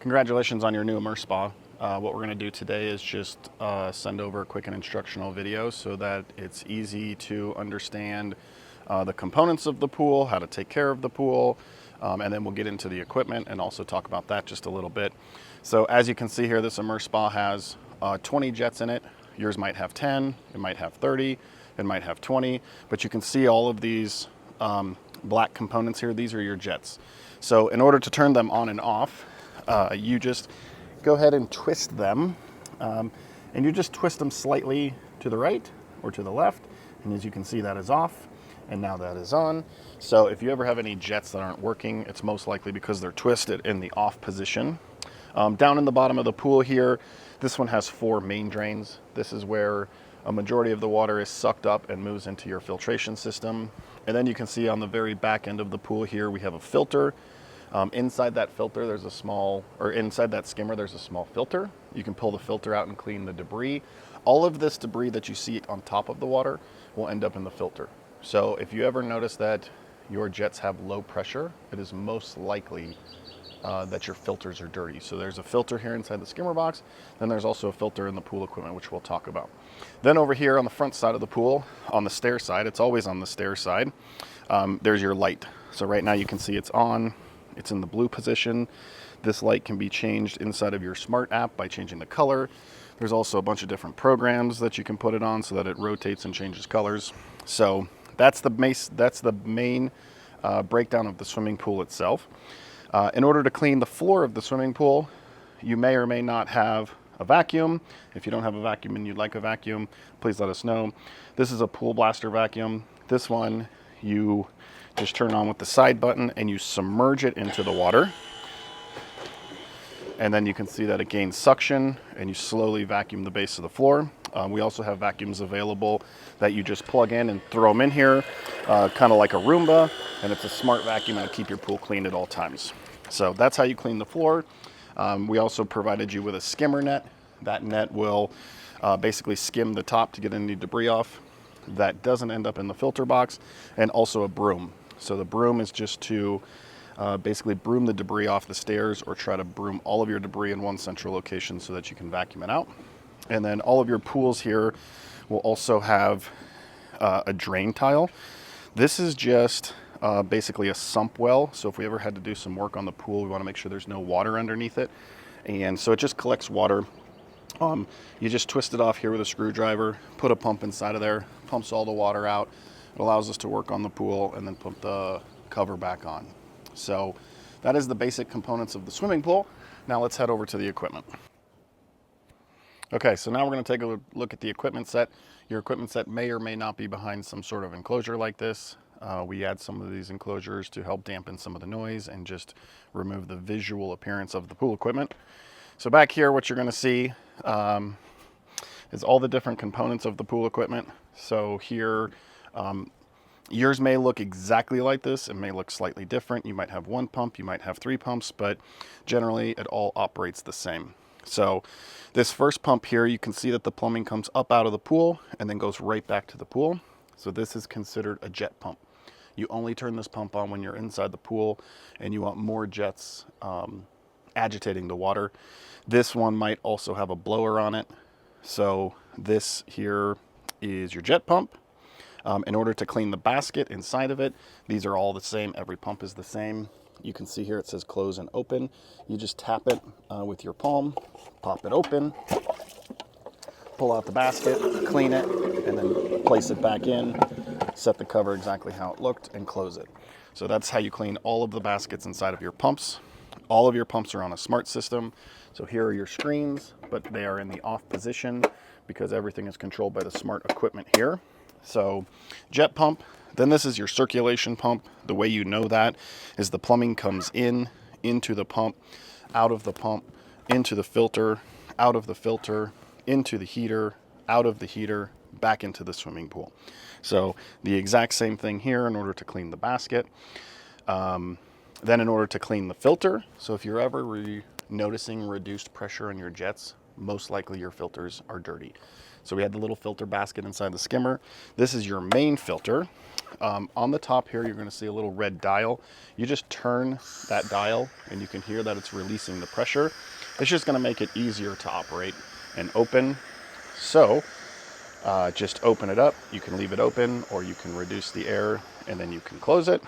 Congratulations on your new Immerspa. What we're going to do today is just send over a quick and instructional video so that it's easy to understand the components of the pool, how to take care of the pool, and then we'll get into the equipment and also talk about that just a little bit. So as you can see here, this Immerspa has 20 jets in it. Yours might have 10, it might have 30, it might have 20, but you can see all of these black components here. These are your jets. So in order to turn them on and off, you just go ahead and twist them, and you just twist them slightly to the right or to the left, and as you can see, that is off, and now that is on. So if you ever have any jets that aren't working, it's most likely because they're twisted in the off position. Down in the bottom of the pool here, this one has 4 main drains. This is where a majority of the water is sucked up and moves into your filtration system. And then you can see on the very back end of the pool here, we have a filter. Inside that filter, there's a small, or inside that skimmer, there's a small filter. You can pull the filter out and clean the debris. All of this debris that you see on top of the water will end up in the filter. So if you ever notice that your jets have low pressure, it is most likely that your filters are dirty. So there's a filter here inside the skimmer box. Then there's also a filter in the pool equipment, which we'll talk about. Then over here on the front side of the pool, on the stair side, it's always on the stair side, there's your light. So right now you can see it's on. It's in the blue position. This light can be changed inside of your smart app by changing the color. There's also a bunch of different programs that you can put it on so that it rotates and changes colors. So that's the main breakdown of the swimming pool itself. In order to clean the floor of the swimming pool, you may or may not have a vacuum. If you don't have a vacuum and you'd like a vacuum, please let us know. This is a pool blaster vacuum. This one you just turn on with the side button and you submerge it into the water. And then you can see that it gains suction and you slowly vacuum the base of the floor. We also have vacuums available that you just plug in and throw them in here, kind of like a Roomba, and it's a smart vacuum and it'll keep your pool clean at all times. So that's how you clean the floor. We also provided you with a skimmer net. That net will basically skim the top to get any debris off that doesn't end up in the filter box, and also a broom. So the broom is just to basically broom the debris off the stairs, or try to broom all of your debris in one central location so that you can vacuum it out. And then all of your pools here will also have a drain tile. This is just basically a sump well. So if we ever had to do some work on the pool, we want to make sure there's no water underneath it. And so it just collects water. You just twist it off here with a screwdriver, put a pump inside of there, pumps all the water out. It allows us to work on the pool and then put the cover back on. So that is the basic components of the swimming pool. Now let's head over to the equipment. Okay, so now we're going to take a look at the equipment set. Your equipment set may or may not be behind some sort of enclosure like this. We add some of these enclosures to help dampen some of the noise and just remove the visual appearance of the pool equipment. So back here, what you're going to see is all the different components of the pool equipment. So here, yours may look exactly like this. It may look slightly different. You might have 1 pump, you might have 3 pumps, but generally it all operates the same. So this first pump here, you can see that the plumbing comes up out of the pool and then goes right back to the pool. So this is considered a jet pump. You only turn this pump on when you're inside the pool and you want more jets agitating the water. This one might also have a blower on it. So this here is your jet pump. In order to clean the basket inside of it, these are all the same. Every pump is the same. You can see here it says close and open. You just tap it with your palm, pop it open, pull out the basket, clean it, and then place it back in, set the cover exactly how it looked, and close it. So that's how you clean all of the baskets inside of your pumps. All of your pumps are on a smart system. So here are your screens, but they are in the off position because everything is controlled by the smart equipment here. So jet pump, then this is your circulation pump. The way you know that is the plumbing comes into the pump, out of the pump, into the filter, out of the filter, into the heater, out of the heater, back into the swimming pool. So the exact same thing here in order to clean the basket. Then in order to clean the filter, so if you're ever noticing reduced pressure on your jets, most likely your filters are dirty. So we had the little filter basket inside the skimmer. This is your main filter. On the top here, you're going to see a little red dial. You just turn that dial and you can hear that it's releasing the pressure. It's just going to make it easier to operate and open. So just open it up. You can leave it open, or you can reduce the air and then you can close it.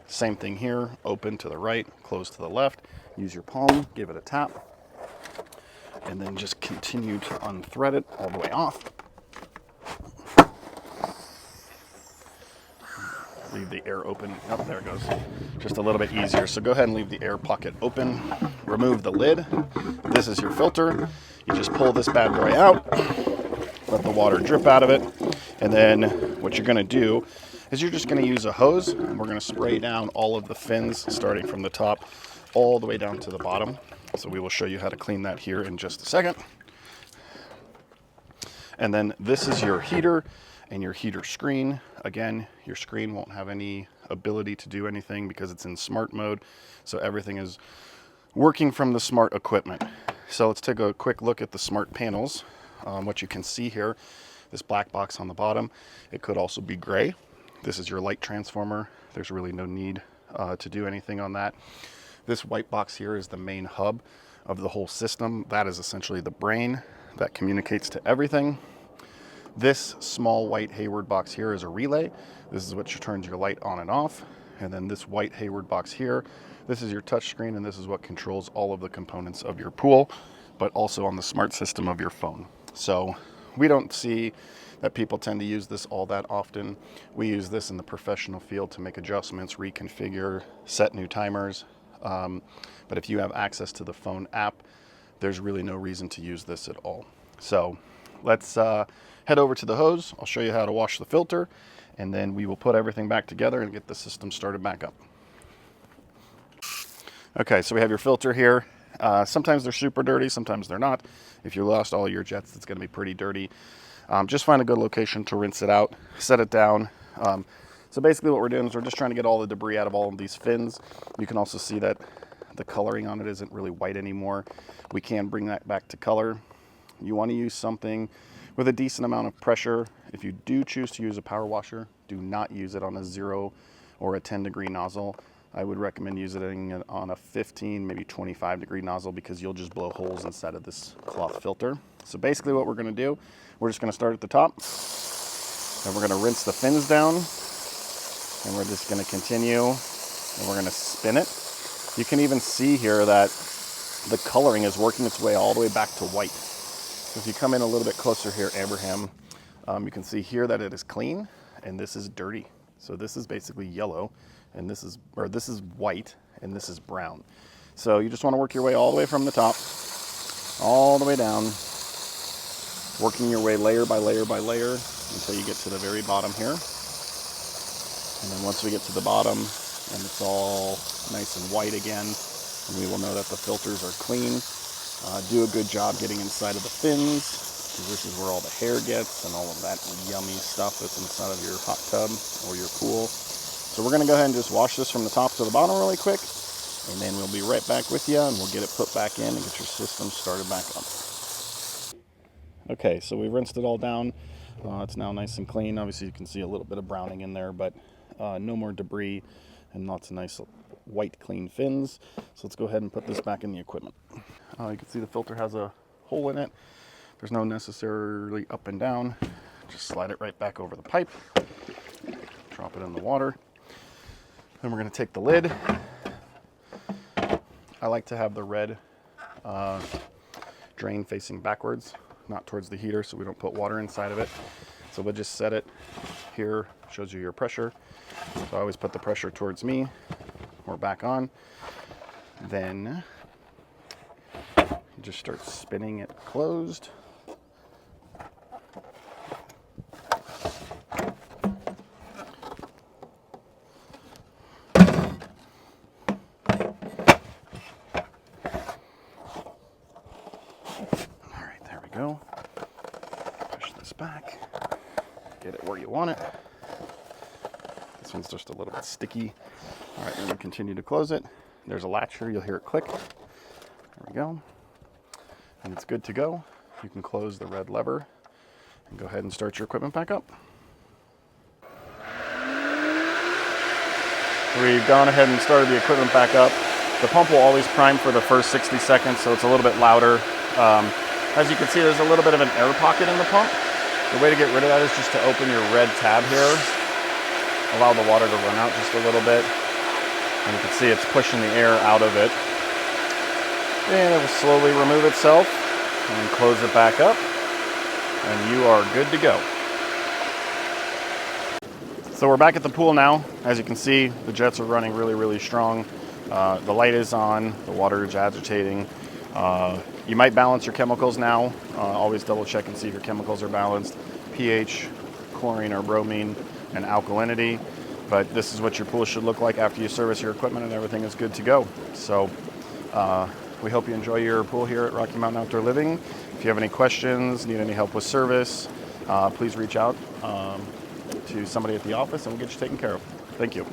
Same thing here, open to the right, close to the left. Use your palm, give it a tap, and then just continue to unthread it all the way off. Leave the air open. Oh, there it goes. Just a little bit easier. So go ahead and leave the air pocket open. Remove the lid. This is your filter. You just pull this bad boy out, let the water drip out of it, and then what you're going to do is you're just going to use a hose, and we're going to spray down all of the fins starting from the top all the way down to the bottom. So we will show you how to clean that here in just a second. And then this is your heater and your heater screen. Again, your screen won't have any ability to do anything because it's in smart mode. So everything is working from the smart equipment. So let's take a quick look at the smart panels. What you can see here, this black box on the bottom, it could also be gray. This is your light transformer. There's really no need to do anything on that. This white box here is the main hub of the whole system. That is essentially the brain that communicates to everything. This small white Hayward box here is a relay. This is what turns your light on and off. And then this white Hayward box here, this is your touch screen, and this is what controls all of the components of your pool, but also on the smart system of your phone. So we don't see that people tend to use this all that often. We use this in the professional field to make adjustments, reconfigure, set new timers. But if you have access to the phone app, there's really no reason to use this at all. So let's head over to the hose. I'll show you how to wash the filter, and then we will put everything back together and get the system started back up. Okay, so we have your filter here. Sometimes they're super dirty, sometimes they're not. If you lost all your jets, it's going to be pretty dirty. Just find a good location to rinse it out, set it down. So basically what we're doing is we're just trying to get all the debris out of all of these fins. You can also see that the coloring on it isn't really white anymore. We can bring that back to color. You want to use something with a decent amount of pressure. If you do choose to use a power washer, do not use it on a 0 or a 10-degree nozzle. I would recommend using it on a 15, maybe 25-degree nozzle, because you'll just blow holes inside of this cloth filter. So basically what we're going to do, we're just going to start at the top, and we're going to rinse the fins down, and we're just going to continue, and we're going to spin it. You can even see here that the coloring is working its way all the way back to white. So if you come in a little bit closer here, Abraham, you can see here that it is clean, and this is dirty. So this is basically yellow, and this is white, and this is brown. So you just want to work your way all the way from the top, all the way down, working your way layer by layer by layer until you get to the very bottom here. And then once we get to the bottom and it's all nice and white again, we will know that the filters are clean. Do a good job getting inside of the fins, because this is where all the hair gets and all of that yummy stuff that's inside of your hot tub or your pool. So we're going to go ahead and just wash this from the top to the bottom really quick, and then we'll be right back with you, and we'll get it put back in and get your system started back up. Okay, so we rinsed it all down. It's now nice and clean. Obviously you can see a little bit of browning in there, but no more debris and lots of nice white clean fins. So let's go ahead and put this back in the equipment. You can see the filter has a hole in it. There's no necessarily up and down. Just slide it right back over the pipe, drop it in the water. Then we're going to take the lid. I like to have the red drain facing backwards, not towards the heater, so we don't put water inside of it. So we'll just set it here, shows you your pressure. So I always put the pressure towards me. We're back on. Then you just start spinning it closed. Go. Push this back. Get it where you want it. This one's just a little bit sticky. All right, then we continue to close it. There's a latch here. You'll hear it click. There we go. and it's good to go. You can close the red lever and go ahead and start your equipment back up. We've gone ahead and started the equipment back up. The pump will always prime for the first 60 seconds, so it's a little bit louder. As you can see, there's a little bit of an air pocket in the pump. The way to get rid of that is just to open your red tab here. Allow the water to run out just a little bit. And you can see it's pushing the air out of it. And it will slowly remove itself and close it back up. And you are good to go. So we're back at the pool now. As you can see, the jets are running really, really strong. The light is on, the water is agitating. You might balance your chemicals now. Always double check and see if your chemicals are balanced. pH, chlorine or bromine, and alkalinity. But this is what your pool should look like after you service your equipment and everything is good to go. So we hope you enjoy your pool here at Rocky Mountain Outdoor Living. If you have any questions, need any help with service, please reach out to somebody at the office and we'll get you taken care of. Thank you.